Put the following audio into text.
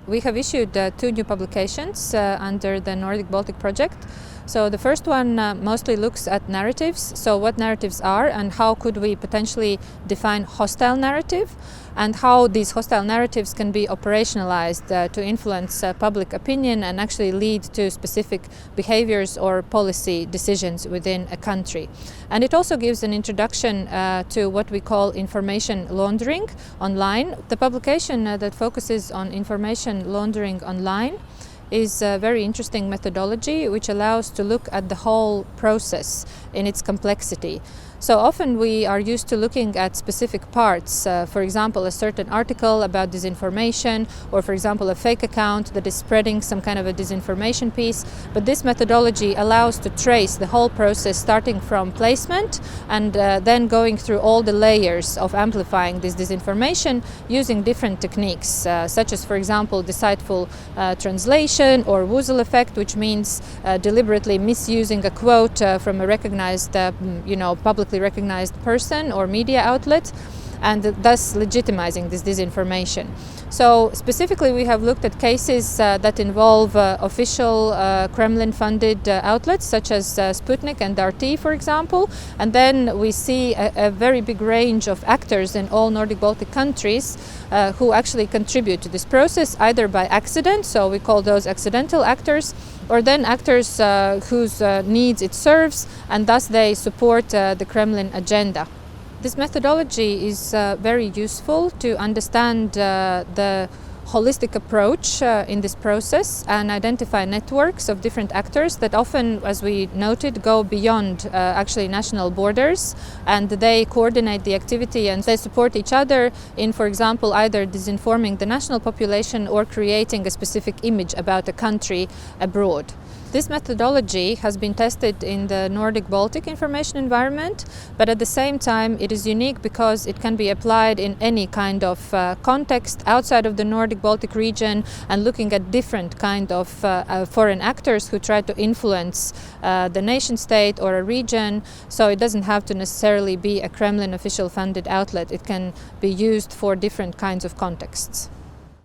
We have issued 2 new publications under the Nordic Baltic project. So the first one mostly looks at narratives, so what narratives are and how could we potentially define hostile narrative and how these hostile narratives can be operationalized to influence public opinion and actually lead to specific behaviors or policy decisions within a country. And it also gives an introduction to what we call information laundering online. The publication that focuses on information laundering online is a very interesting methodology which allows to look at the whole process in its complexity. So often we are used to looking at specific parts, for example a certain article about disinformation, or for example a fake account that is spreading some kind of a disinformation piece, but this methodology allows to trace the whole process starting from placement and then going through all the layers of amplifying this disinformation using different techniques, such as for example deceitful translation or woozle effect, which means deliberately misusing a quote from a recognized, publicly recognized person or media outlet, and thus legitimizing this disinformation. So specifically we have looked at cases that involve official Kremlin-funded outlets such as Sputnik and RT, for example, and then we see a very big range of actors in all Nordic Baltic countries who actually contribute to this process either by accident, so we call those accidental actors, or then actors whose needs it serves and thus they support the Kremlin agenda. This methodology is very useful to understand the holistic approach in this process and identify networks of different actors that often, as we noted, go beyond actually national borders, and they coordinate the activity and they support each other in, for example, either disinforming the national population or creating a specific image about a country abroad. This methodology has been tested in the Nordic Baltic information environment, but at the same time it is unique because it can be applied in any kind of context outside of the Nordic Baltic region and looking at different kind of foreign actors who try to influence the nation state or a region. So it doesn't have to necessarily be a Kremlin official funded outlet. It can be used for different kinds of contexts.